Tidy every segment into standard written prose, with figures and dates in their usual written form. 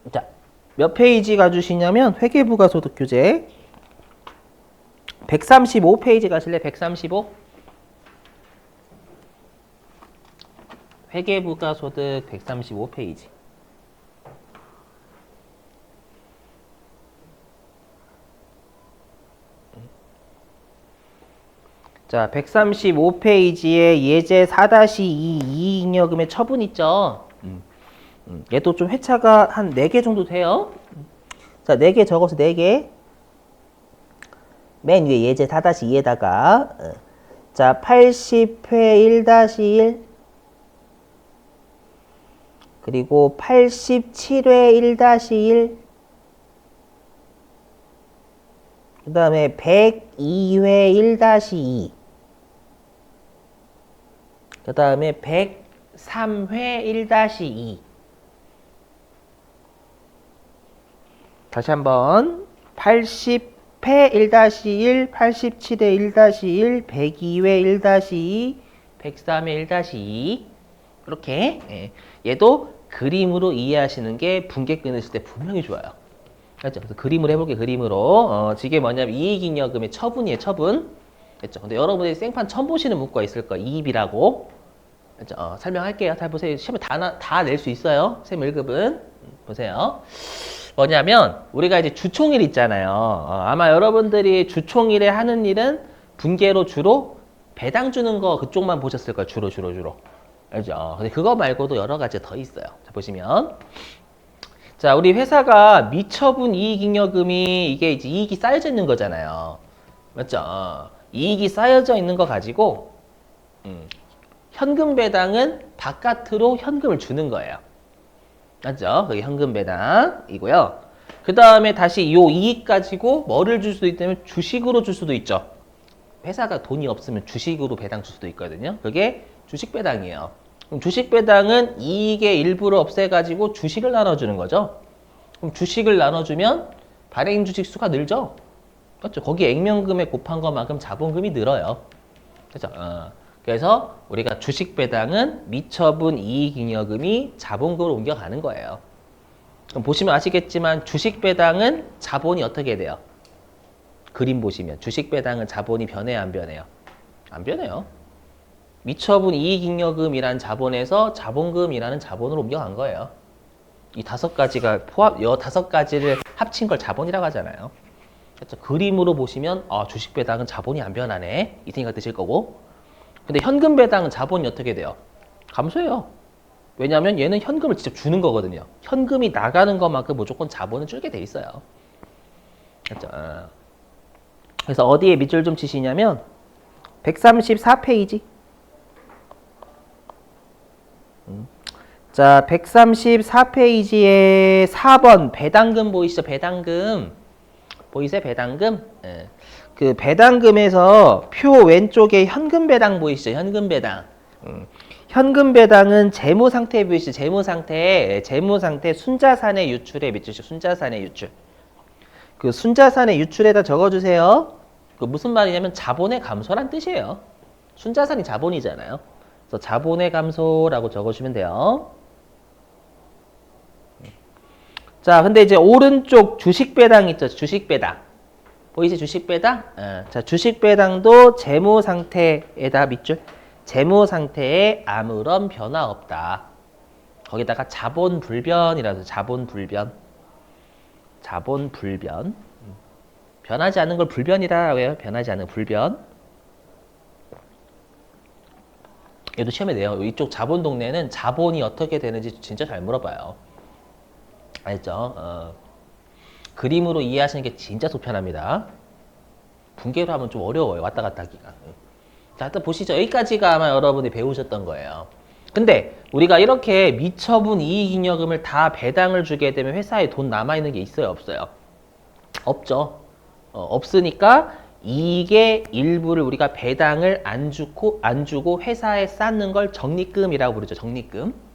자, 몇 페이지 가주시냐면 회계부가소득규제 135페이지 가실래? 135? 회계부가소득 135페이지. 자, 135페이지에 예제 4-2 이익잉여금의 처분 있죠? 얘도 좀 회차가 한 4개 정도 돼요. 자, 4개 적어서 4개. 맨 위에 예제 4-2에다가 자, 80회 1-1 그리고 87회 1-1 그 다음에 102회 1-2 그 다음에 103회 1-2 다시 한번 80회 1-1, 87회 1-1, 102회 1-2, 103회 1-2 이렇게 얘도 그림으로 이해하시는 게 분계 끊으실 때 분명히 좋아요. 그렇죠? 그래서 그림으로 해볼게요. 그림으로. 이게 뭐냐면 이익잉여금의 처분이에요. 처분. 그렇죠? 근데 여러분들이 생판 처음 보시는 문구가 있을 거예요. 이입이라고. 그렇죠? 설명할게요. 잘 보세요. 시험에 다 낼 수 있어요. 쌤 1급은. 보세요. 뭐냐면 우리가 이제 주총일 있잖아요. 아마 여러분들이 주총일에 하는 일은 분계로 주로 배당 주는 거 그쪽만 보셨을 거예요. 주로. 알죠? 근데 그거 말고도 여러 가지 더 있어요. 자, 보시면. 자, 우리 회사가 미처분 이익잉여금이 이게 이제 이익이 쌓여져 있는 거잖아요. 맞죠? 이익이 쌓여져 있는 거 가지고 현금 배당은 바깥으로 현금을 주는 거예요. 맞죠? 그게 현금 배당이고요. 그 다음에 다시 이 이익 가지고 뭐를 줄 수도 있다면 주식으로 줄 수도 있죠. 회사가 돈이 없으면 주식으로 배당 줄 수도 있거든요. 그게 주식 배당이에요. 그럼 주식 배당은 이익의 일부를 없애가지고 주식을 나눠주는 거죠. 그럼 주식을 나눠주면 발행 주식 수가 늘죠. 그렇죠? 거기 액면금에 곱한 것만큼 자본금이 늘어요. 그렇죠? 그래서 우리가 주식 배당은 미처분 이익잉여금이 자본금으로 옮겨가는 거예요. 그럼 보시면 아시겠지만 주식 배당은 자본이 어떻게 돼요? 그림 보시면 주식 배당은 자본이 변해요, 안 변해요? 안 변해요. 미처분 이익잉여금이란 자본에서 자본금이라는 자본으로 옮겨간 거예요. 이 5가지가 여 5가지를 합친 걸 자본이라고 하잖아요. 그렇죠? 그림으로 보시면 주식 배당은 자본이 안 변하네 이 생각 드실 거고, 근데 현금 배당은 자본이 어떻게 돼요? 감소해요. 왜냐하면 얘는 현금을 직접 주는 거거든요. 현금이 나가는 것만큼 무조건 자본은 줄게 돼 있어요. 그렇죠? 그래서 어디에 밑줄 좀 치시냐면 134페이지. 자, 134페이지에 4번 배당금 보이시죠? 배당금. 보이세요? 배당금? 그 배당금에서 표 왼쪽에 현금 배당 보이시죠? 현금 배당. 현금 배당은 재무 상태 보이시죠? 재무 상태 순자산의 유출에 밑줄이죠. 순자산의 유출. 그 순자산의 유출에다 적어주세요. 그 무슨 말이냐면 자본의 감소란 뜻이에요. 순자산이 자본이잖아요. 그래서 자본의 감소라고 적어주시면 돼요. 자, 근데 이제 오른쪽 주식 배당 있죠? 주식 배당. 보이지? 주식 배당? 자, 주식 배당도 재무 상태에다 밑줄. 재무 상태에 아무런 변화 없다. 거기다가 자본 불변이라서 자본 불변. 자본 불변. 변하지 않는 걸 불변이라고 해요. 변하지 않는 불변. 얘도 시험에 내요. 이쪽 자본 동네는 자본이 어떻게 되는지 진짜 잘 물어봐요. 알죠? 그림으로 이해하시는 게 진짜 속편합니다. 분계로 하면 좀 어려워요. 왔다 갔다 하기가. 자, 일단 보시죠. 여기까지가 아마 여러분이 배우셨던 거예요. 근데 우리가 이렇게 미처분 이익잉여금을 다 배당을 주게 되면 회사에 돈 남아있는 게 있어요? 없어요? 없죠. 없으니까 이익의 일부를 우리가 배당을 안 주고 회사에 쌓는 걸 적립금이라고 부르죠. 적립금.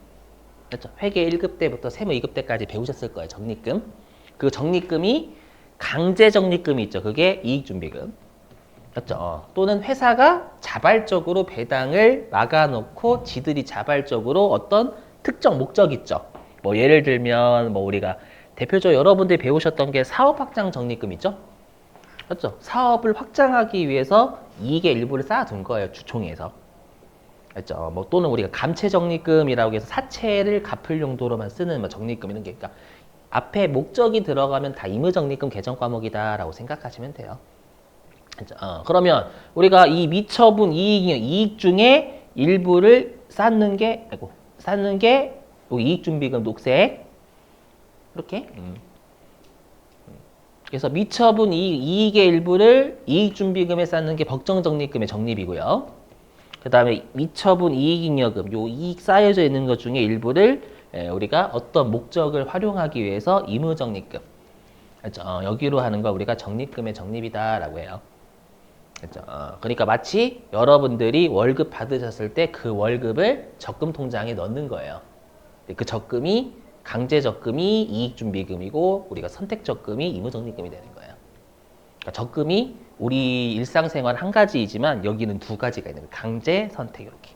그렇죠? 회계 1급 때부터 세무 2급 때까지 배우셨을 거예요. 적립금. 그 적립금이 강제 적립금이 있죠. 그게 이익준비금. 그렇죠? 또는 회사가 자발적으로 배당을 막아놓고 지들이 자발적으로 어떤 특정 목적 있죠. 뭐 예를 들면 뭐 우리가 대표적으로 여러분들이 배우셨던 게 사업 확장 적립금 있죠? 맞죠? 사업을 확장하기 위해서 이익의 일부를 쌓아둔 거예요. 주총에서. 맞죠? 뭐 또는 우리가 감채 적립금이라고 해서 사채를 갚을 용도로만 쓰는 뭐 적립금 이런 게 그러니까 앞에 목적이 들어가면 다 의무적립금 개정 과목이다라고 생각하시면 돼요. 그러면 우리가 이 미처분 이익 중에 일부를 쌓는 게 이익준비금 녹색 이렇게 그래서 미처분 이익의 일부를 이익준비금에 쌓는 게 법정적립금의 적립이고요. 그 다음에 미처분 이익잉여금 요 이익 쌓여져 있는 것 중에 일부를 우리가 어떤 목적을 활용하기 위해서 의무적립금 여기로 하는 거 우리가 적립금의 적립이다라고 해요. 그렇죠? 그러니까 마치 여러분들이 월급 받으셨을 때 그 월급을 적금 통장에 넣는 거예요. 그 적금이 강제 적금이 이익준비금이고 우리가 선택 적금이 의무적립금이 되는 거예요. 그러니까 적금이 우리 일상생활 한 가지이지만 여기는 두 가지가 있는 거예요. 강제, 선택 이렇게.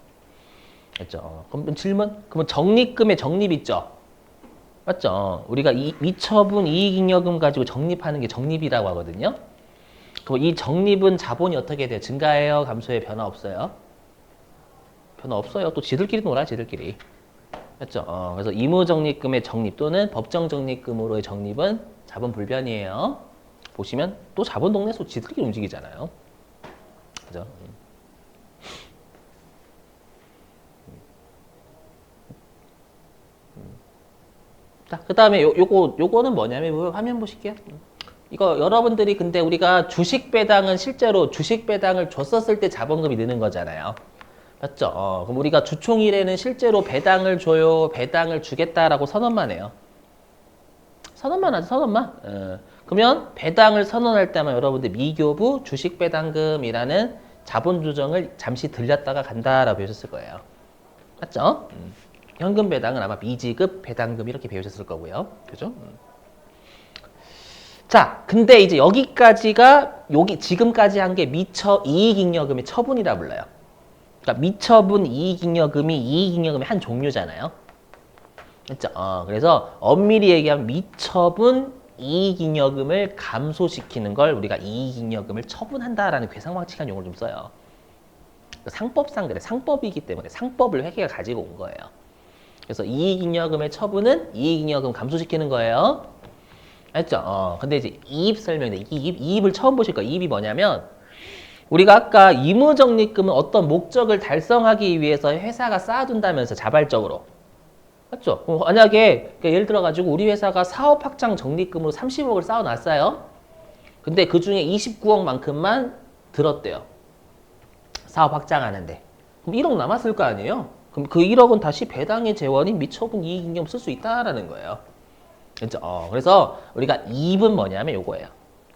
그렇죠? 그럼 질문? 그러면 적립금의 적립 있죠? 맞죠? 우리가 미처분 이익잉여금 가지고 적립하는 게 적립이라고 하거든요. 그럼 이 적립은 자본이 어떻게 돼요? 증가해요? 감소해요? 변화 없어요? 변화 없어요. 또 지들끼리 놀아, 지들끼리. 맞죠? 그래서 의무적립금의 적립 또는 법정적립금으로의 적립은 자본 불변이에요. 보시면 또 자본 동네에서 지들끼리 움직이잖아요. 그죠? 자, 그 다음에 요거는 뭐냐면 화면 보실게요. 이거 여러분들이 근데 우리가 주식 배당은 실제로 주식 배당을 줬었을 때 자본금이 느는 거잖아요. 맞죠? 그럼 우리가 주총일에는 실제로 배당을 줘요, 배당을 주겠다라고 선언만 해요. 선언만 하죠, 선언만. 그러면 배당을 선언할 때만 여러분들 미교부 주식 배당금이라는 자본 조정을 잠시 들렸다가 간다라고 배우셨을 거예요. 맞죠? 현금 배당은 아마 미지급 배당금 이렇게 배우셨을 거고요. 그죠? 자, 근데 이제 여기까지가 지금까지 한 게 미처 이익잉여금의 처분이라 불러요. 그러니까 미처분 이익잉여금이 이익잉여금의 한 종류잖아요. 그렇죠? 그래서 엄밀히 얘기하면 미처분 이익잉여금을 감소시키는 걸 우리가 이익잉여금을 처분한다라는 괴상망측한 용어를 좀 써요. 상법상 그래. 상법이기 때문에 상법을 회계가 가지고 온 거예요. 그래서 이익잉여금의 처분은 이익잉여금 감소시키는 거예요. 알죠? 근데 이제 이입 설명인데 이입을 처음 보실 거예요. 이입이 뭐냐면 우리가 아까 의무적립금은 어떤 목적을 달성하기 위해서 회사가 쌓아둔다면서 자발적으로. 맞죠? 만약에 예를 들어가지고 우리 회사가 사업 확장 적립금으로 30억을 쌓아놨어요. 근데 그 중에 29억만큼만 들었대요. 사업 확장하는데. 그럼 1억 남았을 거 아니에요? 그럼 그 1억은 다시 배당의 재원인 미처분 이익잉여금 쓸 수 있다라는 거예요. 그렇죠? 그래서 우리가 이입은 뭐냐면 요거예요.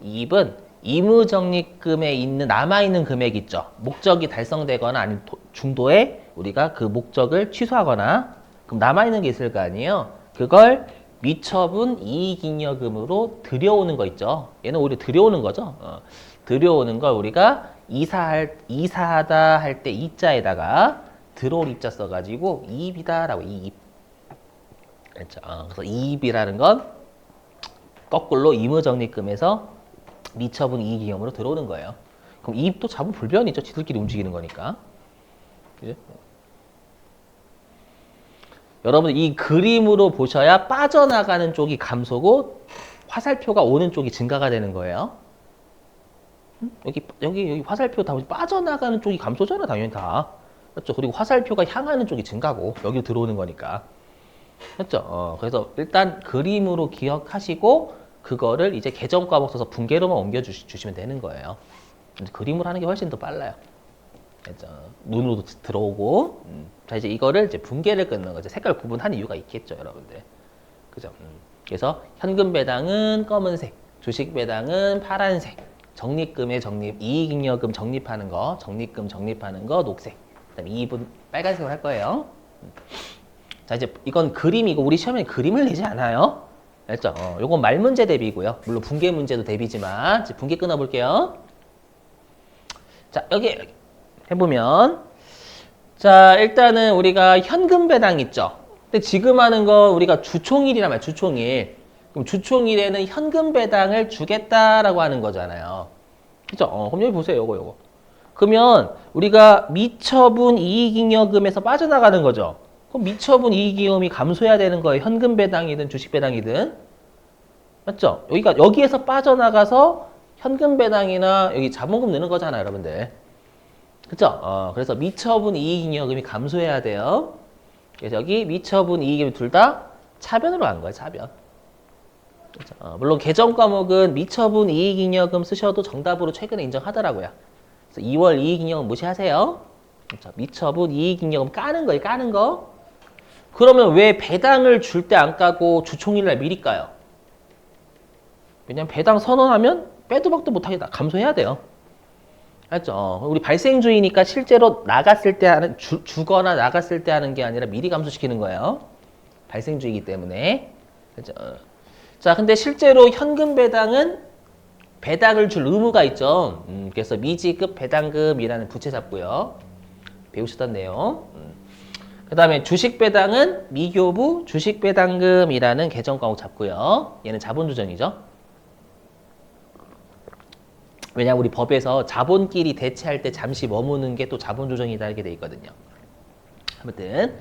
이입은 의무적립금에 있는 남아있는 금액 있죠. 목적이 달성되거나 아니면 중도에 우리가 그 목적을 취소하거나 그럼 남아있는 게 있을 거 아니에요. 그걸 미처분 이익잉여금으로 들여오는 거 있죠. 얘는 오히려 들여오는 거죠. 들여오는 걸 우리가 이사하다 할 때 이자에다가 들어올 입자 써가지고 이입이다라고 이입. 그렇죠. 그래서 이입이라는 건 거꾸로 의무적립금에서 미처분 이익잉여금으로 들어오는 거예요. 그럼 이입도 자본 불변이죠. 지들끼리 움직이는 거니까. 그죠? 여러분 이 그림으로 보셔야 빠져나가는 쪽이 감소고 화살표가 오는 쪽이 증가가 되는 거예요. 여기 화살표 다 빠져나가는 쪽이 감소잖아, 당연히 다. 그렇죠? 그리고 화살표가 향하는 쪽이 증가고 여기로 들어오는 거니까. 그렇죠? 그래서 일단 그림으로 기억하시고 그거를 이제 개정 과목 써서 분계로만 옮겨 주시면 되는 거예요. 그림으로 하는 게 훨씬 더 빨라요. 그렇죠? 눈으로도 들어오고. 자, 이제 이거를 이제 분계를 끊는 거죠. 색깔 구분하는 이유가 있겠죠, 여러분들. 그죠? 그래서 현금 배당은 검은색, 주식 배당은 파란색, 적립금의 적립, 이익잉여금 적립하는 거, 적립금 적립하는 거 녹색. 그다음에 이입은 빨간색으로 할 거예요. 자, 이제 이건 그림이고 우리 시험에 그림을 내지 않아요. 알죠? 요건 말 문제 대비고요. 물론 분계 문제도 대비지만 이제 분계 끊어 볼게요. 자, 여기 해보면 자, 일단은 우리가 현금 배당 있죠. 근데 지금 하는 거 우리가 주총일이란 말이야. 주총일. 그럼 주총일에는 현금 배당을 주겠다라고 하는 거잖아요. 그죠? 그럼 여기 보세요. 요거. 그러면 우리가 미처분 이익잉여금에서 빠져나가는 거죠. 그럼 미처분 이익잉여금이 감소해야 되는 거예요. 현금 배당이든 주식 배당이든. 맞죠? 여기에서 빠져나가서 현금 배당이나 여기 자본금 넣는 거잖아요, 여러분들. 그죠? 그래서 미처분 이익잉여금이 감소해야 돼요. 그래서 여기 미처분 이익잉여금 둘 다 차변으로 간 거예요, 차변. 그렇죠? 물론 개정 과목은 미처분 이익잉여금 쓰셔도 정답으로 최근에 인정하더라고요. 그래서 2월 이익잉여금 무시하세요. 그렇죠? 미처분 이익잉여금 까는 거예요, 까는 거. 그러면 왜 배당을 줄 때 안 까고 주총일날 미리 까요? 왜냐면 배당 선언하면 빼도 박도 못하게 감소해야 돼요. 알죠? 우리 발생주의니까 실제로 나갔을 때 하는, 주거나 나갔을 때 하는 게 아니라 미리 감소시키는 거예요. 발생주의이기 때문에. 그죠? 자, 근데 실제로 현금 배당은 배당을 줄 의무가 있죠. 그래서 미지급 배당금이라는 부채 잡고요. 배우셨던 내용. 그 다음에 주식 배당은 미교부 주식 배당금이라는 개정 과목 잡고요. 얘는 자본조정이죠. 왜냐하면 우리 법에서 자본끼리 대체할 때 잠시 머무는 게 또 자본조정이다 이렇게 돼 있거든요. 아무튼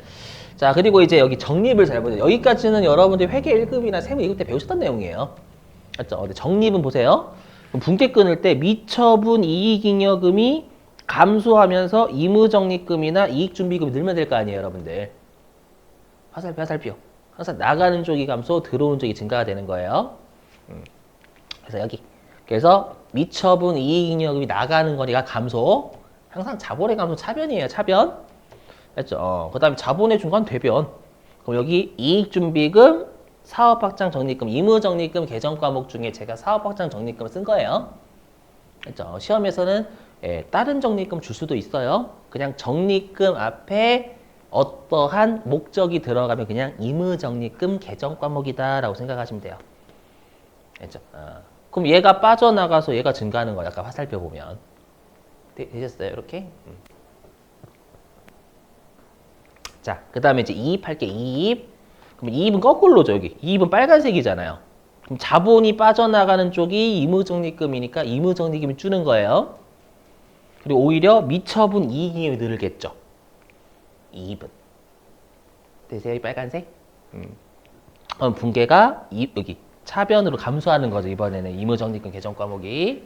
자, 그리고 이제 여기 정립을 잘 보세요. 여기까지는 여러분들이 회계 1급이나 세무 2급 때 배우셨던 내용이에요. 맞죠? 근데 정립은 보세요. 분께 끊을 때 미처분 이익잉여금이 감소하면서 의무적립금이나 이익준비금이 늘면 될 거 아니에요, 여러분들. 화살표. 항상 나가는 쪽이 감소, 들어오는 쪽이 증가가 되는 거예요. 그래서 여기. 그래서 미처분 이익잉여금이 나가는 거리가 감소. 항상 자본의 감소 차변이에요, 차변. 됐죠? 그 다음에 자본의 중간 대변. 그럼 여기 이익준비금, 사업확장 적립금, 의무적립금 개정 과목 중에 제가 사업확장 적립금을 쓴 거예요. 됐죠? 시험에서는 다른 적립금 줄 수도 있어요. 그냥 적립금 앞에 어떠한 목적이 들어가면 그냥 의무적립금 개정 과목이다라고 생각하시면 돼요. 됐죠? 그럼 얘가 빠져나가서 얘가 증가하는 거예요. 아까 화살표 보면. 되셨어요? 이렇게? 자, 그 다음에 이제 이입할게, 이입. 그럼 이입은 거꾸로죠, 여기. 이입은 빨간색이잖아요. 그럼 자본이 빠져나가는 쪽이 의무적립금이니까 의무적립금이 주는 거예요. 그리고 오히려 미처분 이익잉여금이 늘겠죠. 이입은. 되세요, 이 빨간색? 그럼 분계가 여기 차변으로 감소하는 거죠, 이번에는. 의무적립금 개정 과목이.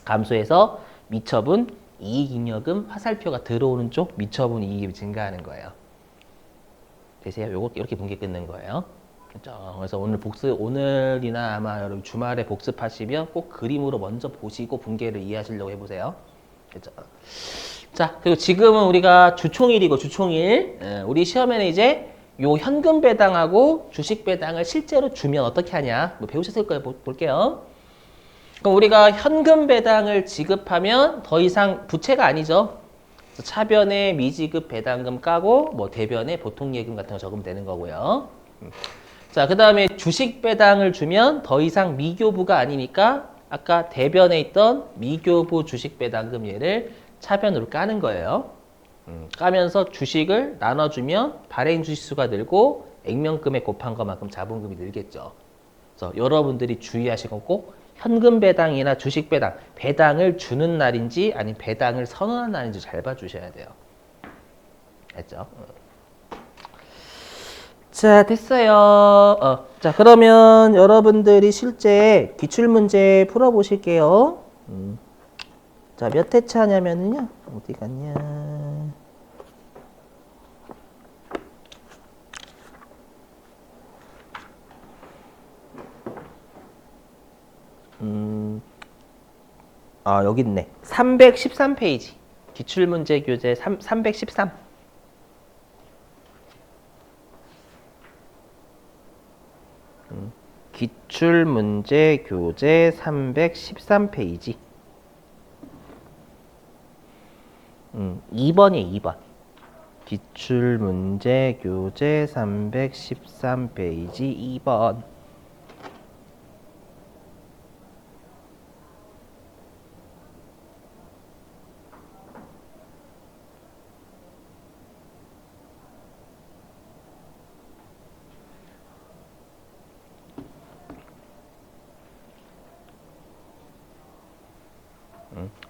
감소해서 미처분 이익잉여금 화살표가 들어오는 쪽 미처분 이익이 증가하는 거예요. 되세요? 요거 이렇게 분계 끊는 거예요. 그렇죠? 그래서 오늘이나 아마 여러분 주말에 복습하시면 꼭 그림으로 먼저 보시고 분계를 이해하시려고 해보세요. 그렇죠? 자, 그리고 지금은 우리가 주총일이고 주총일. 우리 시험에는 이제 요 현금 배당하고 주식 배당을 실제로 주면 어떻게 하냐? 뭐 배우셨을 거예요. 볼게요. 그럼 우리가 현금 배당을 지급하면 더 이상 부채가 아니죠. 차변에 미지급 배당금 까고 뭐 대변에 보통 예금 같은 거 적으면 되는 거고요. 자, 그 다음에 주식 배당을 주면 더 이상 미교부가 아니니까 아까 대변에 있던 미교부 주식 배당금 얘를 차변으로 까는 거예요. 까면서 주식을 나눠주면 발행 주식수가 늘고 액면금액 곱한 것만큼 자본금이 늘겠죠. 그래서 여러분들이 주의하시고 꼭 현금 배당이나 주식 배당, 배당을 주는 날인지 아니면 배당을 선언한 날인지 잘 봐주셔야 돼요. 알죠? 자, 됐어요. 자, 그러면 여러분들이 실제 기출문제 풀어보실게요. 자, 몇 회차냐면요. 어디 갔냐. 여기 있네. 313페이지. 기출문제 교재 313. 기출문제 교재 313페이지. 2번이에요, 2번. 기출문제 교재 313페이지 2번.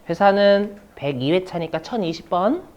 회사는 102회차니까 1020번.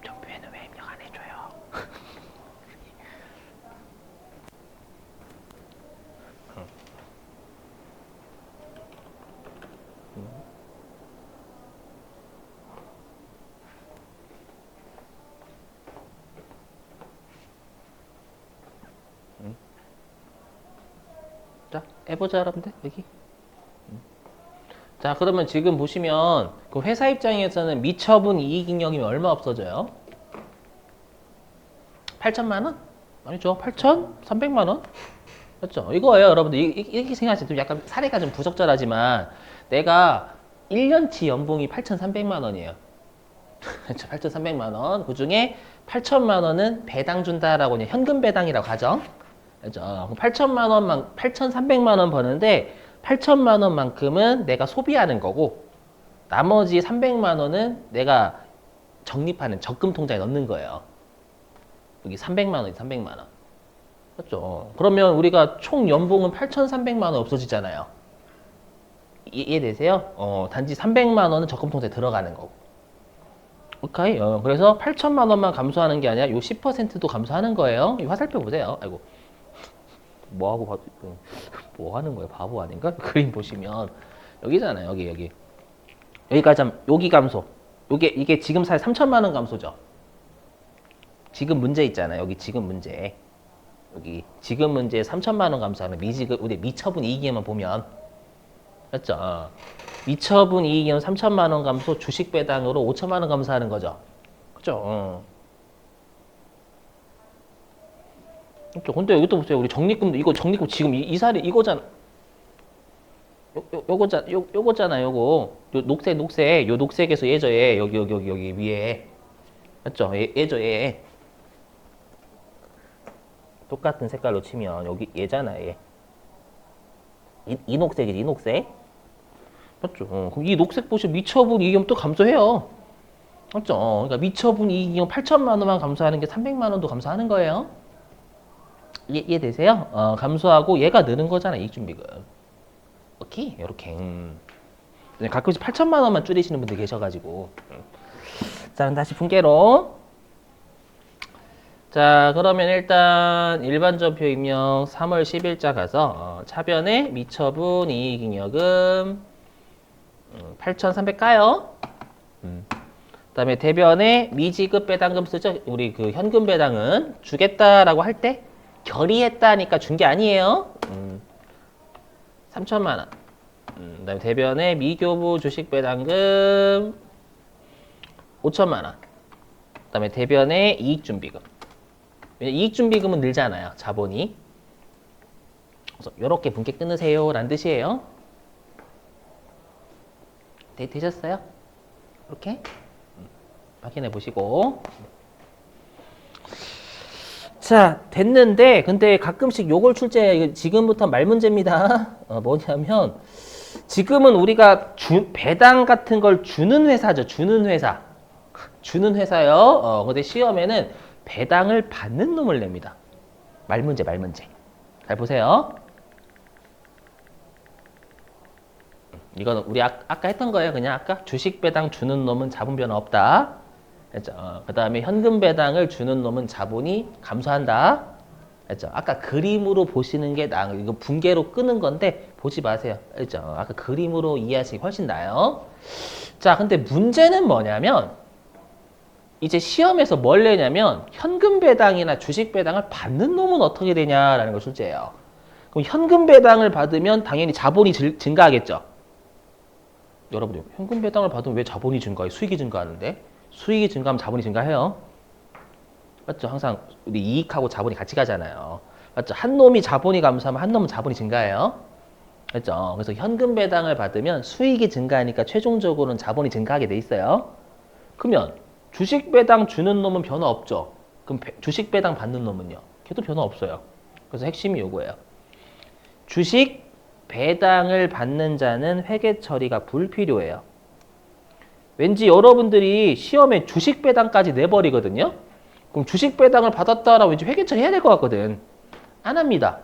정표에는 왜 입력 안 해줘요? 자, 해보자, 여러분들. 여기. 자, 그러면 지금 보시면 그 회사 입장에서는 미처분 이익잉여금이 얼마 없어져요? 8천만 원? 아니죠. 8,300만 원? 맞죠? 이거예요, 여러분들. 이렇게 생각하시면 좀 약간 사례가 좀 부적절하지만 내가 1년치 연봉이 8,300만 원이에요. 그렇죠. 8,300만 원. 그 중에 8천만 원은 배당 준다라고 그냥 현금 배당이라고 하죠. 그죠? 8,300만 원 버는데 8천만 원만큼은 내가 소비하는 거고 나머지 300만 원은 내가 적립하는 적금 통장에 넣는 거예요. 여기 300만 원이 300만 원. 그렇죠? 그러면 우리가 총 연봉은 8,300만 원 없어지잖아요. 이해되세요? 단지 300만 원은 적금 통장에 들어가는 거고. 오케이? 그래서 8천만 원만 감소하는 게 아니라 요 10%도 감소하는 거예요. 이 화살표 보세요. 아이고. 뭐 하는 거예요? 바보 아닌가? 그림 보시면 여기잖아요. 여기. 여기까지 하면 여기 감소. 이게 지금 사이 3천만 원 감소죠. 지금 문제 있잖아요. 여기 지금 문제. 여기 지금 문제 3천만 원 감소하는 미지급 우리 미처분 이익에만 보면 맞죠? 미처분 이익은 3천만 원 감소, 주식 배당으로 5천만 원 감소하는 거죠. 그죠? 그렇죠. 근데 여기 또 보세요. 우리 적립금도 이거 적립금 지금 이 사례 이거잖아. 요거잖아. 요거. 요 녹색. 요 녹색에서 얘죠. 얘. 여기 위에. 맞죠? 얘죠. 얘. 똑같은 색깔로 치면 여기 얘잖아. 얘. 이 녹색이지. 이 녹색. 맞죠? 그럼 이 녹색 보시면 미처분 이익은 또 감소해요. 맞죠? 그러니까 미처분 이익은 8천만 원만 감소하는 게 300만 원도 감소하는 거예요. 이해되세요? 감소하고 얘가 느는 거잖아. 이익준비금. 오케이? 요렇게. 가끔씩 8천만 원만 줄이시는 분들 계셔가지고. 자, 다시 분계로. 자, 그러면 일단 일반전표 입력 3월 10일자 가서 차변에 미처분 이익잉여금 8,300 까요. 그다음에 대변에 미지급 배당금 쓰죠. 우리 그 현금 배당은 주겠다라고 할 때 결의했다니까 준 게 아니에요. 3천만 원. 그다음에 대변에 미교부 주식 배당금 5천만 원. 그다음에 대변에 이익준비금. 이익준비금은 늘잖아요. 자본이. 그래서 이렇게 분께 끊으세요라는 뜻이에요. 되셨어요? 이렇게 확인해 보시고. 자, 됐는데 근데 가끔씩 요걸 출제 지금부터 말 문제입니다. 뭐냐면 지금은 우리가 배당 같은 걸 주는 회사죠. 주는 회사. 주는 회사요. 근데 시험에는 배당을 받는 놈을 냅니다. 말 문제. 잘 보세요. 이거는 우리 아까 했던 거예요. 그냥 아까 주식 배당 주는 놈은 자본 변화 없다. 했죠. 그 다음에 현금 배당을 주는 놈은 자본이 감소한다. 했죠. 아까 그림으로 보시는 게 나은, 이거 분계로 끄는 건데 보지 마세요. 했죠. 아까 그림으로 이해하시기 훨씬 나아요. 자, 근데 문제는 뭐냐면 이제 시험에서 뭘 내냐면 현금 배당이나 주식 배당을 받는 놈은 어떻게 되냐라는 걸 출제해요. 그럼 현금 배당을 받으면 당연히 자본이 증가하겠죠. 여러분들 현금 배당을 받으면 왜 자본이 증가해? 수익이 증가하는데? 수익이 증가하면 자본이 증가해요. 맞죠? 항상 우리 이익하고 자본이 같이 가잖아요. 맞죠? 한 놈이 자본이 감소하면 한 놈은 자본이 증가해요. 맞죠? 그래서 현금 배당을 받으면 수익이 증가하니까 최종적으로는 자본이 증가하게 돼 있어요. 그러면 주식 배당 주는 놈은 변화 없죠. 그럼 주식 배당 받는 놈은요? 걔도 변화 없어요. 그래서 핵심이 요거예요. 주식 배당을 받는 자는 회계 처리가 불필요해요. 왠지 여러분들이 시험에 주식 배당까지 내버리거든요. 그럼 주식 배당을 받았다라고 왠지 회계 처리 해야 될 것 같거든. 안 합니다.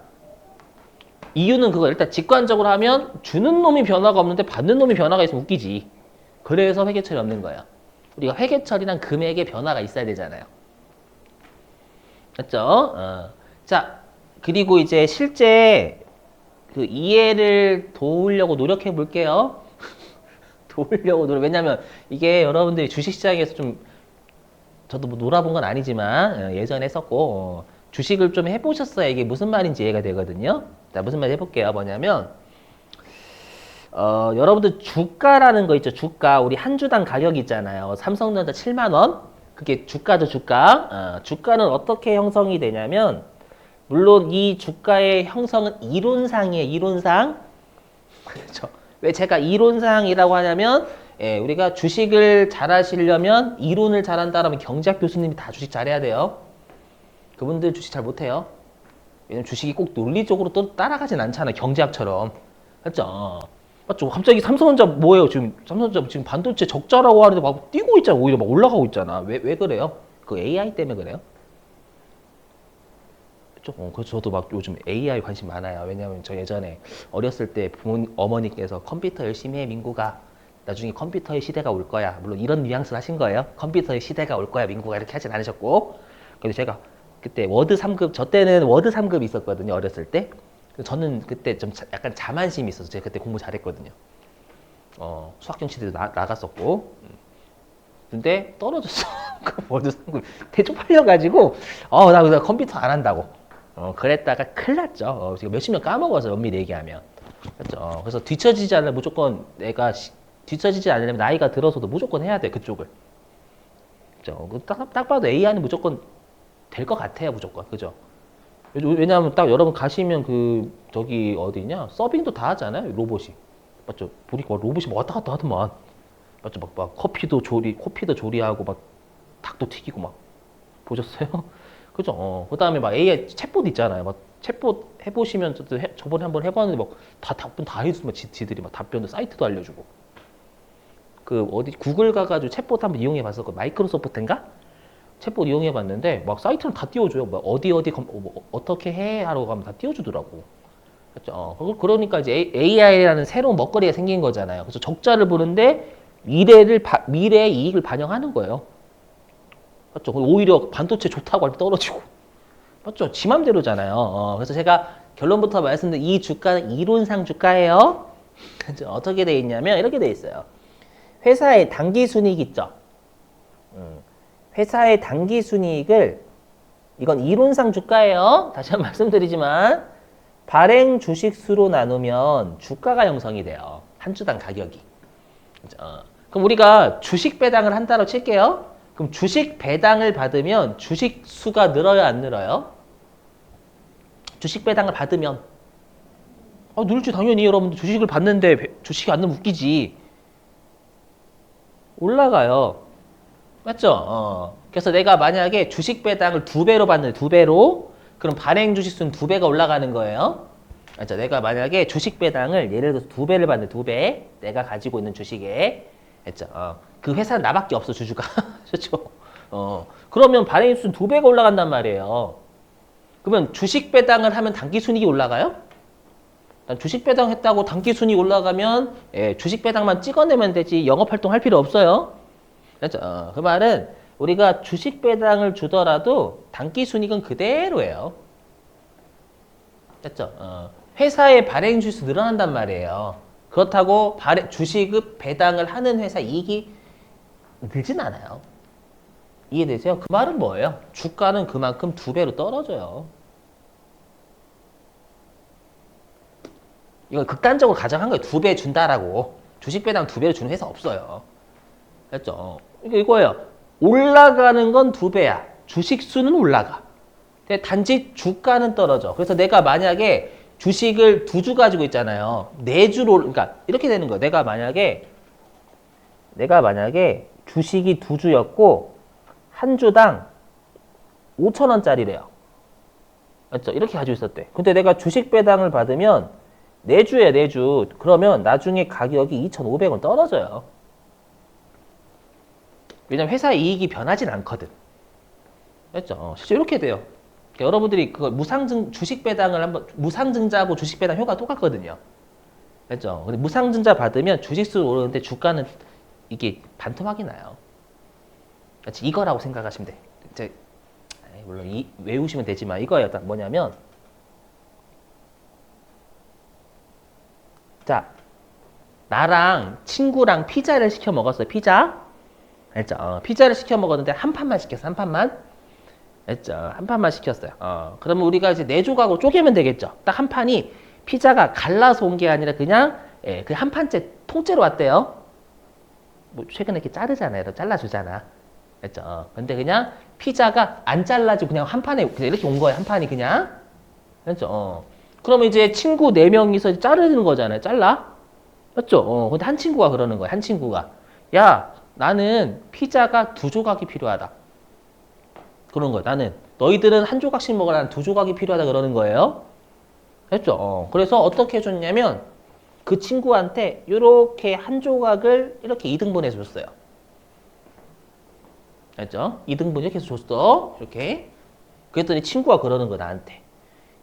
이유는 그거 일단 직관적으로 하면 주는 놈이 변화가 없는데 받는 놈이 변화가 있으면 웃기지. 그래서 회계 처리 없는 거예요. 우리가 회계 처리란 금액의 변화가 있어야 되잖아요. 맞죠? 자, 그리고 이제 실제 그 이해를 도우려고 노력해 볼게요. 왜냐면 이게 여러분들이 주식시장에서 좀 저도 뭐 놀아본 건 아니지만 예전에 했었고 주식을 좀 해보셨어야 이게 무슨 말인지 이해가 되거든요. 자, 무슨 말 해볼게요. 뭐냐면 여러분들 주가라는 거 있죠. 주가. 우리 한 주당 가격이 있잖아요. 삼성전자 7만 원. 그게 주가죠, 주가. 주가는 어떻게 형성이 되냐면 물론 이 주가의 형성은 이론상이에요. 이론상. 그렇죠. 왜 제가 이론상이라고 하냐면 우리가 주식을 잘하시려면 이론을 잘한다라면 경제학 교수님이 다 주식 잘해야 돼요. 그분들 주식 잘 못해요. 왜냐면 주식이 꼭 논리적으로 또 따라가진 않잖아요. 경제학처럼. 맞죠? 맞죠? 갑자기 삼성전자 뭐예요? 삼성전자 지금 반도체 적자라고 하는데 막 뛰고 있잖아. 오히려 막 올라가고 있잖아. 왜 그래요? 그 AI 때문에 그래요? 그렇죠? 그래서 저도 막 요즘 AI 관심 많아요. 왜냐하면 저 예전에 어렸을 때 어머니께서 컴퓨터 열심히 해 민구가 나중에 컴퓨터의 시대가 올 거야. 물론 이런 뉘앙스를 하신 거예요. 컴퓨터의 시대가 올 거야 민구가 이렇게 하진 않으셨고. 그래서 제가 그때 워드 3급 저 때는 워드 3급이 있었거든요. 어렸을 때. 저는 그때 좀 약간 자만심이 있어서 제가 그때 공부 잘했거든요. 수학경시대도 나갔었고. 근데 떨어졌어. 워드 3급. 대쪽팔려가지고 나 컴퓨터 안 한다고. 그랬다가 큰일 났죠. 지금 몇십 년 까먹어서 엄밀히 얘기하면. 그렇죠. 그래서 뒤처지지 않으면 무조건 뒤처지지 않으려면 나이가 들어서도 무조건 해야 돼, 그쪽을. 그죠. 딱 봐도 AI는 무조건 될 것 같아요, 무조건. 그죠. 왜냐하면 딱 여러분 가시면 저기 어디냐? 서빙도 다 하잖아요, 로봇이. 맞죠. 보니까 로봇이 막 왔다 갔다 하더만. 맞죠. 막 커피도 조리하고 막 닭도 튀기고 막. 보셨어요? 그죠? 그 다음에 막 AI 챗봇 있잖아요. 막 챗봇 해보시면 저번에 한번 해봤는데 막 다 답변 다 해주고 지들이 막 답변도 사이트도 알려주고. 구글 가가지고 챗봇 한번 이용해봤었고 마이크로소프트인가? 챗봇 이용해봤는데 막 사이트는 다 띄워줘요. 막 어떻게 해? 하라고 하면 다 띄워주더라고. 그렇죠? 그러니까 이제 AI라는 새로운 먹거리가 생긴 거잖아요. 그래서 적자를 보는데 미래의 이익을 반영하는 거예요. 맞죠? 오히려 반도체 좋다고 할 때 떨어지고. 맞죠? 지 맘대로잖아요. 그래서 제가 결론부터 말씀드린 이 주가는 이론상 주가예요. 그죠? 어떻게 돼 있냐면 이렇게 돼 있어요. 회사의 당기 순이익 있죠? 회사의 당기 순이익을 이건 이론상 주가예요. 다시 한번 말씀드리지만 발행 주식수로 나누면 주가가 형성이 돼요. 한 주당 가격이. 그럼 우리가 주식 배당을 한다고 칠게요. 그럼 주식 배당을 받으면 주식 수가 늘어요, 안 늘어요? 주식 배당을 받으면 늘지 당연히. 여러분들 주식을 받는데 주식이 안 늘면 웃기지. 올라가요. 맞죠? 그래서 내가 만약에 주식 배당을 2배로 받는데 2배로, 그럼 발행 주식 수는 2배가 올라가는 거예요. 맞죠? 내가 만약에 주식 배당을 예를 들어서 2배를 받는데 2배, 내가 가지고 있는 주식에, 했죠? 그 회사는 나밖에 없어, 주주가. 그렇죠? 그러면 발행 수는 2배가 올라간단 말이에요. 그러면 주식 배당을 하면 단기 순이익이 올라가요? 주식 배당 했다고 단기 순이익 올라가면 주식 배당만 찍어내면 되지 영업 활동 할 필요 없어요. 그렇죠? 그 말은 우리가 주식 배당을 주더라도 단기 순이익은 그대로예요. 됐죠? 회사의 발행 주수 늘어난단 말이에요. 그렇다고 주식을 배당을 하는 회사 이익이 늘진 않아요. 이해되세요? 그 말은 뭐예요? 주가는 그만큼 2배로 떨어져요. 이건 극단적으로 가정한 거예요. 2배 준다라고. 주식 배당 2배로 주는 회사 없어요. 됐죠? 이거예요. 올라가는 건 2배야. 주식 수는 올라가. 근데 단지 주가는 떨어져. 그래서 내가 만약에 주식을 2주 가지고 있잖아요. 4주로, 그러니까 이렇게 되는 거예요. 내가 만약에 주식이 2주였고 한 주당 5,000원짜리래요. 맞죠? 이렇게 가지고 있었대. 근데 내가 주식 배당을 받으면 4주에 4주. 그러면 나중에 가격이 2,500원 떨어져요. 왜냐면 회사 이익이 변하진 않거든. 맞죠? 실제 이렇게 돼요. 그러니까 여러분들이 그 주식 배당을 한번, 무상증자하고 주식 배당 효과가 똑같거든요. 맞죠? 근데 무상증자 받으면 주식수 오르는데 주가는 이게 반토막이 나요. 그렇지? 이거라고 생각하시면 돼. 이제 물론 외우시면 되지만 이거예요. 딱 뭐냐면, 자, 나랑 친구랑 피자를 시켜 먹었어요. 피자. 알죠? 피자를 시켜 먹었는데 한 판만 시켰어. 한 판만. 알죠? 한 판만 시켰어요. 그러면 우리가 이제 4조각으로 쪼개면 되겠죠. 딱 한 판이 피자가 갈라서 온 게 아니라 그냥 그 한 판째 통째로 왔대요. 뭐 최근에 이렇게 자르잖아요. 잘라주잖아. 알죠? 근데 그냥 피자가 안 잘라지고 그냥 한 판에 그냥 이렇게 온 거예요. 한 판이 그냥. 알죠? 그러면 이제 친구 4명이서 자르는 거잖아요. 잘라? 맞죠? 근데 한 친구가 그러는 거야. 한 친구가. 야, 나는 피자가 2조각이 필요하다. 그런 거야. 나는. 너희들은 한 조각씩 먹어라. 난 2조각이 필요하다. 그러는 거예요. 했죠? 그래서 어떻게 해줬냐면 그 친구한테 이렇게 한 조각을 이렇게 2등분 해줬어요. 알죠? 2등분 이렇게 해서 줬어. 이렇게. 그랬더니 친구가 그러는 거야. 나한테.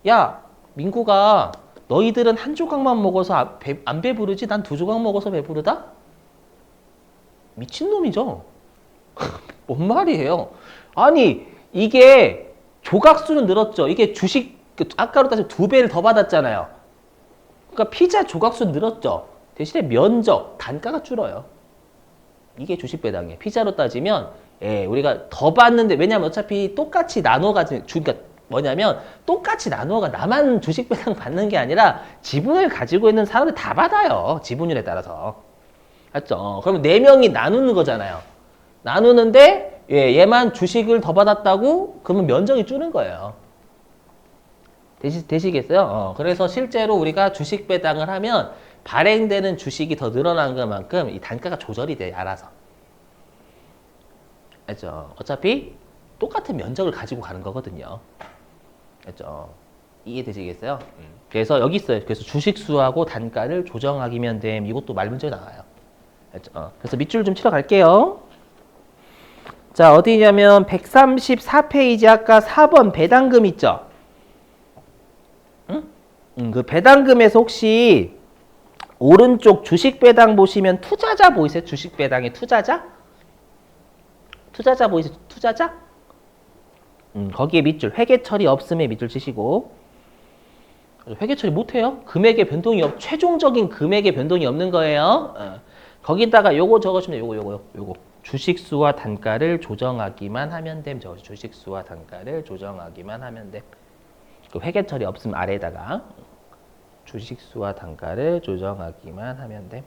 야, 민구가 너희들은 한 조각만 먹어서 안 배부르지? 난 2조각 먹어서 배부르다? 미친놈이죠? 뭔 말이에요? 아니, 이게 조각수는 늘었죠. 이게 주식, 아까로 따지면 2배를 더 받았잖아요. 그러니까 피자 조각수는 늘었죠. 대신에 면적, 단가가 줄어요. 이게 주식 배당이에요. 피자로 따지면 우리가 더 받는데, 왜냐면 어차피 똑같이 나눠가지고, 그러니까 뭐냐면 똑같이 나누어가 나만 주식 배당 받는 게 아니라 지분을 가지고 있는 사람들 다 받아요. 지분율에 따라서. 맞죠? 그러면 4명이 나누는 거잖아요. 나누는데 얘만 주식을 더 받았다고? 그러면 면적이 줄는 거예요. 되시겠어요? 그래서 실제로 우리가 주식 배당을 하면 발행되는 주식이 더 늘어난 것만큼 이 단가가 조절이 돼요. 알아서. 알죠? 어차피 똑같은 면적을 가지고 가는 거거든요. 알죠? 이해되시겠어요? 그래서 여기 있어요. 그래서 주식수하고 단가를 조정하기면 됨. 이것도 말 문제 나와요. 알죠? 그래서 밑줄 좀 치러 갈게요. 자, 어디냐면 134페이지 아까 4번 배당금 있죠? 응? 그 배당금에서 혹시 오른쪽 주식 배당 보시면 투자자 보이세요? 주식 배당의 투자자? 투자자 보이세요? 투자자? 거기에 밑줄, 회계 처리 없음에 밑줄 치시고. 회계 처리 못해요? 금액의 변동이 최종적인 금액의 변동이 없는 거예요. 거기다가 요거 적으시면 요거. 주식수와 단가를 조정하기만 하면 됨. 주식수와 단가를 조정하기만 하면 됨. 그 회계 처리 없음 아래에다가. 주식수와 단가를 조정하기만 하면 돼.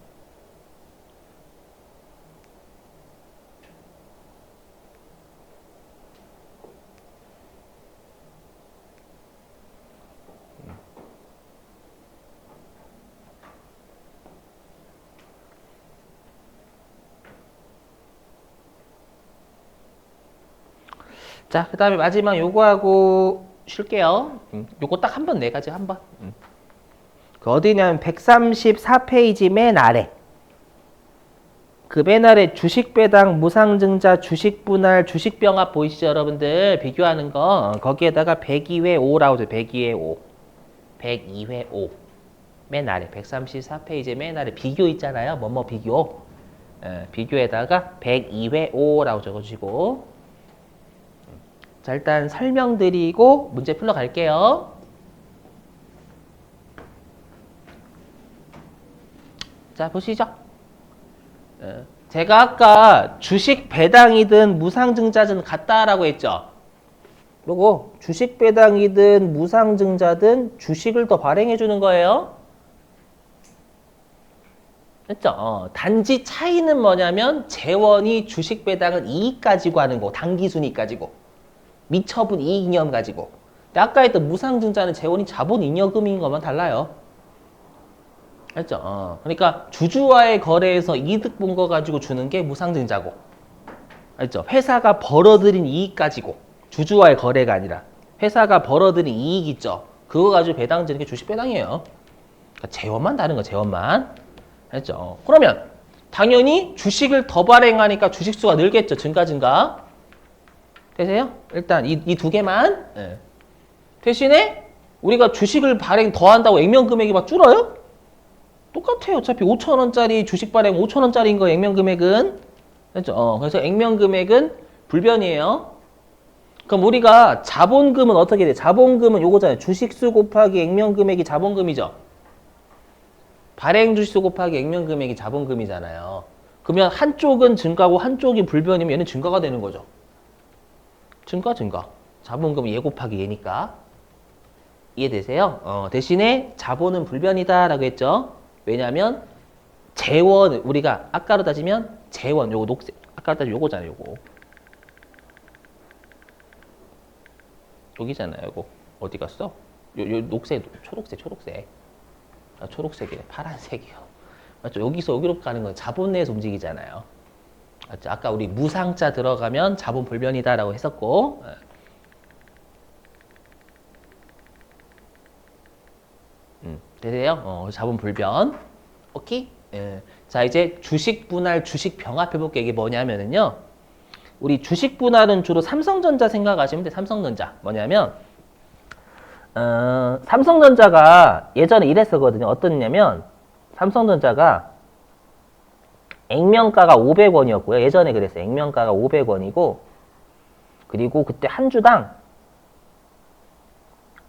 자, 그 다음에 마지막 요거하고 쉴게요. 요거 딱 한 번 네 가지 한 번. 그 어디냐면 134페이지 맨 아래. 그 맨 아래 주식 배당, 무상증자, 주식 분할, 주식 병합 보이시죠, 여러분들? 비교하는 거. 거기에다가 102회 5라고 돼. 102회 5. 102회 5. 맨 아래 134페이지 맨 아래 비교 있잖아요. 뭐뭐 비교. 비교에다가 102회 5라고 적어주시고. 자, 일단 설명드리고 문제 풀러 갈게요. 자, 보시죠. 제가 아까 주식 배당이든 무상증자든 같다라고 했죠. 그리고 주식 배당이든 무상증자든 주식을 더 발행해 주는 거예요. 됐죠? 단지 차이는 뭐냐면 재원이 주식 배당은 이익 가지고 하는 거, 당기순이익 가지고. 미처분 이익 이념 가지고. 근데 아까 했던 무상증자는 재원이 자본 잉여금인 것만 달라요. 알죠? 그러니까 주주와의 거래에서 이득 본 거 가지고 주는 게 무상증자고. 알죠? 회사가 벌어들인 이익 가지고. 주주와의 거래가 아니라. 회사가 벌어들인 이익 있죠? 그거 가지고 배당 주는 게 주식 배당이에요. 그러니까 재원만 다른 거, 재원만. 알죠? 그러면 당연히 주식을 더 발행하니까 주식수가 늘겠죠? 증가. 되세요? 일단 이 두 개만. 대신에 우리가 주식을 발행 더 한다고 액면 금액이 막 줄어요? 똑같아요. 어차피 5,000원짜리 주식 발행 5,000원짜리인 거 액면 금액은. 그렇죠? 그래서 액면 금액은 불변이에요. 그럼 우리가 자본금은 어떻게 돼? 자본금은 요거잖아요. 주식수 곱하기 액면 금액이 자본금이죠. 발행 주식수 곱하기 액면 금액이 자본금이잖아요. 그러면 한쪽은 증가고 한쪽이 불변이면 얘는 증가가 되는 거죠. 증가. 자본금은 얘 곱하기 얘니까. 이해되세요? 대신에 자본은 불변이다라고 했죠. 왜냐하면 재원, 우리가 아까로 따지면 재원, 요거 녹색, 아까로 따지면 요거잖아요. 요거. 여기잖아요. 요거. 어디 갔어? 요 녹색, 초록색. 아, 초록색이래. 파란색이요. 맞죠? 여기서 여기로 가는 건 자본 내에서 움직이잖아요. 맞죠? 아까 우리 무상자 들어가면 자본 불변이다라고 했었고. 되세요? 자본 불변. 오케이? 자, 이제 주식 분할, 주식 병합 해볼게. 이게 뭐냐면은요. 우리 주식 분할은 주로 삼성전자 생각하시면 돼. 삼성전자. 뭐냐면, 삼성전자가 예전에 이랬었거든요. 어떻냐면, 삼성전자가 액면가가 500원이었고요. 예전에 그랬어요. 액면가가 500원이고, 그리고 그때 한 주당,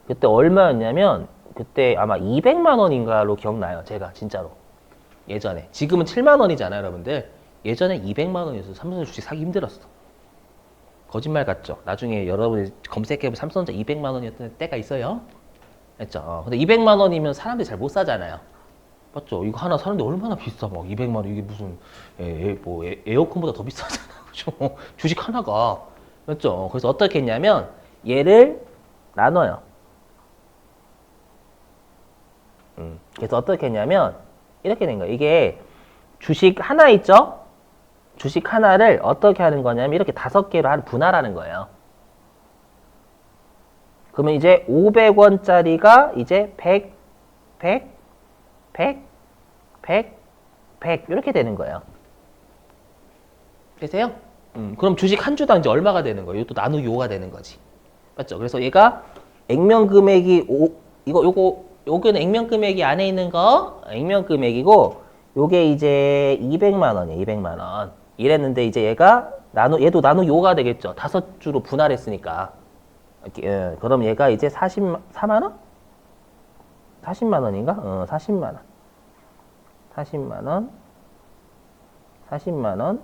그때 얼마였냐면, 그때 아마 200만 원인가로 기억나요. 제가 진짜로. 예전에. 지금은 7만 원이잖아요, 여러분들. 예전에 200만 원이어서 삼성전자 주식 사기 힘들었어. 거짓말 같죠? 나중에 여러분이 검색해보면 삼성전자 200만 원이었던 때가 있어요. 했죠? 근데 200만 원이면 사람들이 잘 못 사잖아요. 맞죠? 이거 하나 사는데 얼마나 비싸. 막 200만 원. 이게 무슨 에어컨보다 더 비싸잖아. 그죠? 주식 하나가. 맞죠? 그래서 어떻게 했냐면 얘를 나눠요. 그래서 어떻게 했냐면 이렇게 된 거예요. 이게 주식 하나 있죠? 주식 하나를 어떻게 하는 거냐면 이렇게 5개로 분할하는 거예요. 그러면 이제 500원짜리가 이제 100 이렇게 되는 거예요. 되세요? 그럼 주식 한 주당 이제 얼마가 되는 거예요? 이것도 나누기 5가 되는 거지. 맞죠? 그래서 얘가 액면 금액이 요거는 액면 금액이 안에 있는 거 액면 금액이고 요게 이제 200만 원이에요. 200만 원. 이랬는데 이제 얘가 얘도 나누기 5가 되겠죠. 5주로 분할했으니까. 그럼 얘가 이제 4만 원? 40만 원인가? 40만 원. 40만 원. 40만 원.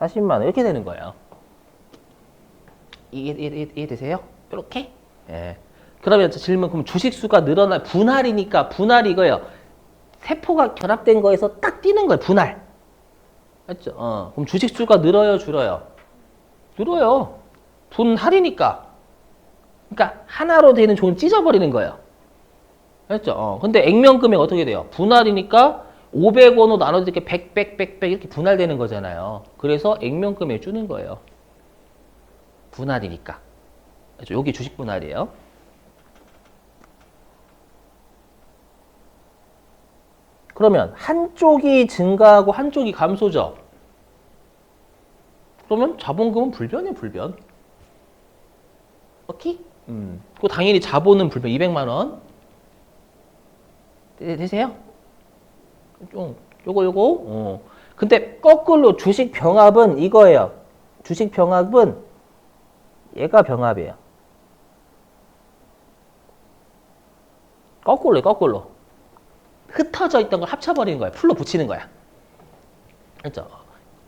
40만 원 이렇게 되는 거예요. 이해되세요? 이렇게? 예. 그러면 질문, 그럼 주식수가 늘어나, 분할이니까, 분할이 이거예요. 세포가 결합된 거에서 딱 뛰는 거예요, 분할. 맞죠? 그럼 주식수가 늘어요, 줄어요? 늘어요. 분할이니까. 그러니까 하나로 되는 종을 찢어버리는 거예요. 알죠? 근데 액면금액 어떻게 돼요? 분할이니까 500원으로 나눠서 이렇게 100 이렇게 분할되는 거잖아요. 그래서 액면금액 주는 거예요. 분할이니까. 그렇죠? 여기 주식 분할이에요. 그러면 한쪽이 증가하고 한쪽이 감소죠. 그러면 자본금은 불변이에요, 불변. 오케이? 그 당연히 자본은 불변 200만 원. 되세요? 좀 요거. 근데 거꾸로 주식 병합은 이거예요. 주식 병합은 얘가 병합이에요. 거꾸로. 흩어져 있던 걸 합쳐버리는 거야. 풀로 붙이는 거야. 그렇죠?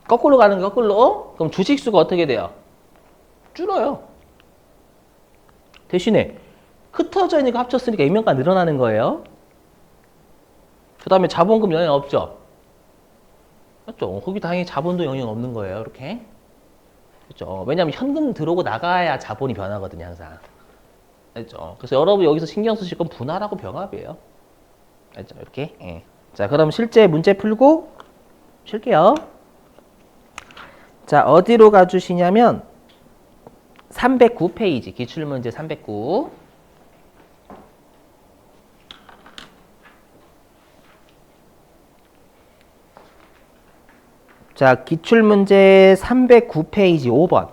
거꾸로 가는 게 거꾸로. 그럼 주식수가 어떻게 돼요? 줄어요. 대신에 흩어져 있는 거 합쳤으니까 액면가 늘어나는 거예요. 그 다음에 자본금 영향 없죠? 맞죠? 거기 당연히 자본도 영향 없는 거예요. 이렇게. 그렇죠? 왜냐하면 현금 들어오고 나가야 자본이 변하거든요. 항상. 알죠? 그래서 여러분 여기서 신경 쓰실 건 분할하고 병합이에요. 알죠? 이렇게. 예. 자, 그럼 실제 문제 풀고 쉴게요. 자, 어디로 가주시냐면 309페이지, 기출문제 309. 자, 기출문제 309페이지 5번.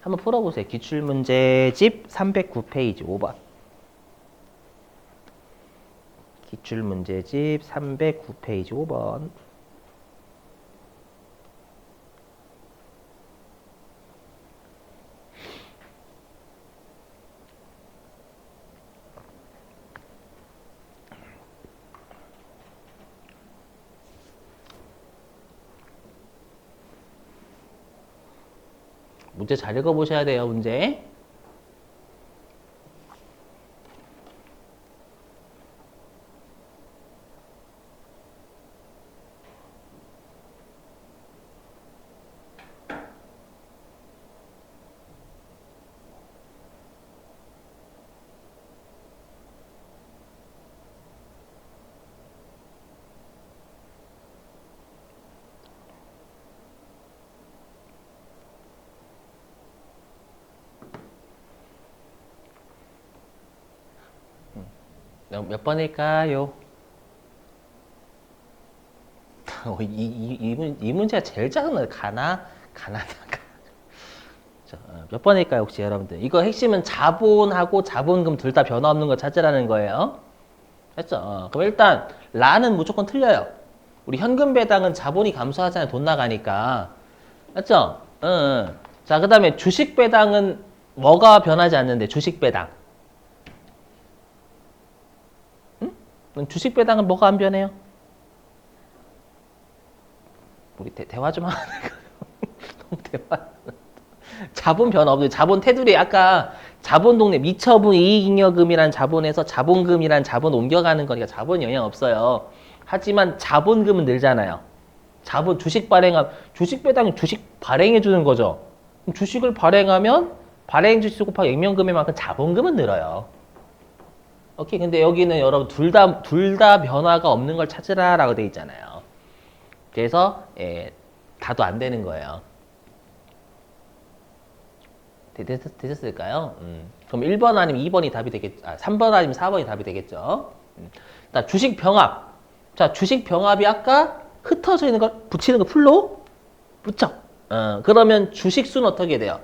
한번 풀어보세요. 기출문제집 309페이지 5번. 기출문제집 309페이지 5번. 문제 잘 읽어보셔야 돼요, 문제. 몇 번일까요? 이 문제가 제일 짜증나요. 가나다가. 몇 번일까요, 혹시 여러분들? 이거 핵심은 자본하고 자본금 둘 다 변화 없는 거 찾으라는 거예요. 됐죠? 그럼 일단 라는 무조건 틀려요. 우리 현금 배당은 자본이 감소하잖아요. 돈 나가니까. 맞죠? 자, 그 다음에 주식 배당은 뭐가 변하지 않는데, 주식 배당. 주식 배당은 뭐가 안 변해요? 우리 대화 좀 하는 너무 대화. 자본 변화 없어요. 자본 테두리 아까 자본 동네 미처분 이익잉여금이란 자본에서 자본금이란 자본 옮겨가는 거니까 자본 영향 없어요. 하지만 자본금은 늘잖아요. 자본 주식 발행함 주식 배당이 주식 발행해 주는 거죠. 주식을 발행하면 발행 주식 곱하기 액면금액만큼 자본금은 늘어요. 오케이. 근데 여기는 여러분 둘 다 변화가 없는 걸 찾으라라고 돼 있잖아요. 그래서 다도 안 되는 거예요. 되셨을까요? 그럼 1번 아니면 2번이 답이 되겠죠. 3번 아니면 4번이 답이 되겠죠. 자, 주식 병합. 자, 주식 병합이 아까 흩어져 있는 걸 붙이는 거 풀로 붙여. 그러면 주식수는 어떻게 돼요?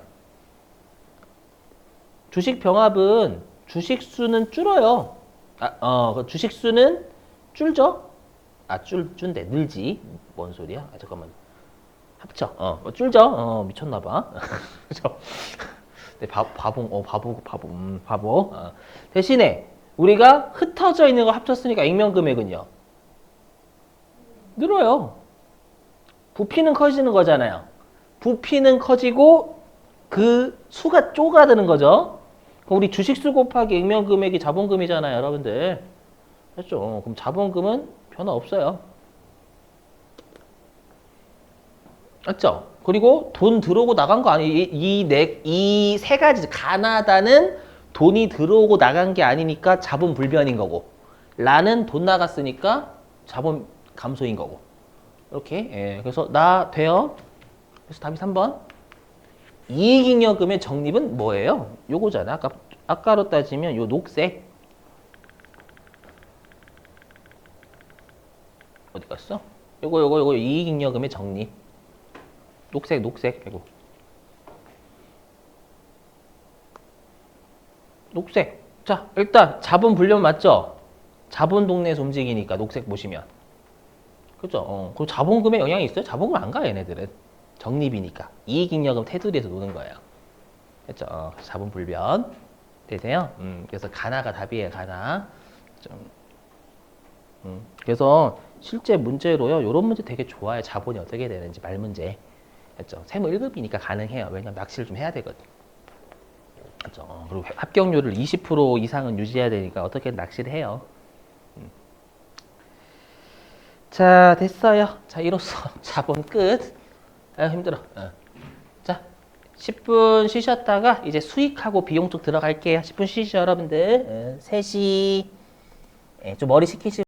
주식 병합은 주식수는 줄어요. 주식수는 줄죠? 준대. 늘지. 뭔 소리야? 잠깐만. 합쳐. 줄죠? 미쳤나봐. 그죠? 네, 바보. 대신에 우리가 흩어져 있는 거 합쳤으니까 액면금액은요. 늘어요. 부피는 커지는 거잖아요. 부피는 커지고 그 수가 쪼가드는 거죠. 그럼 우리 주식수 곱하기 액면 금액이 자본금이잖아요, 여러분들. 됐죠? 그럼 자본금은 변화 없어요. 맞죠? 그리고 돈 들어오고 나간 거 아니, 이 세 가지, 가나다는 돈이 들어오고 나간 게 아니니까 자본 불변인 거고, 라는 돈 나갔으니까 자본 감소인 거고. 이렇게. 예, 그래서 나 돼요. 그래서 답이 3번. 이익잉여금의 적립은 뭐예요? 요거잖아. 아까로 따지면 요 녹색. 어디 갔어? 요거 이익잉여금의 적립. 녹색. 이거. 녹색. 자, 일단 자본 불변 맞죠? 자본 동네에서 움직이니까 녹색 보시면. 그죠? 그리고 자본금에 영향이 있어요? 자본금 안 가, 얘네들은. 적립이니까. 이익잉여금 테두리에서 노는 거예요. 그죠? 자본 불변. 되세요? 그래서 가나가 답이에요, 가나. 그래서 실제 문제로요, 요런 문제 되게 좋아요. 자본이 어떻게 되는지, 말 문제. 그죠? 세무 1급이니까 가능해요. 왜냐면 낚시를 좀 해야 되거든. 그죠? 그리고 합격률을 20% 이상은 유지해야 되니까 어떻게든 낚시를 해요. 자, 됐어요. 자, 이로써 자본 끝. 아, 힘들어. 자, 10분 쉬셨다가 이제 수익하고 비용 쪽 들어갈게요. 10분 쉬시죠, 여러분들. 3시. 좀 머리 식히시고.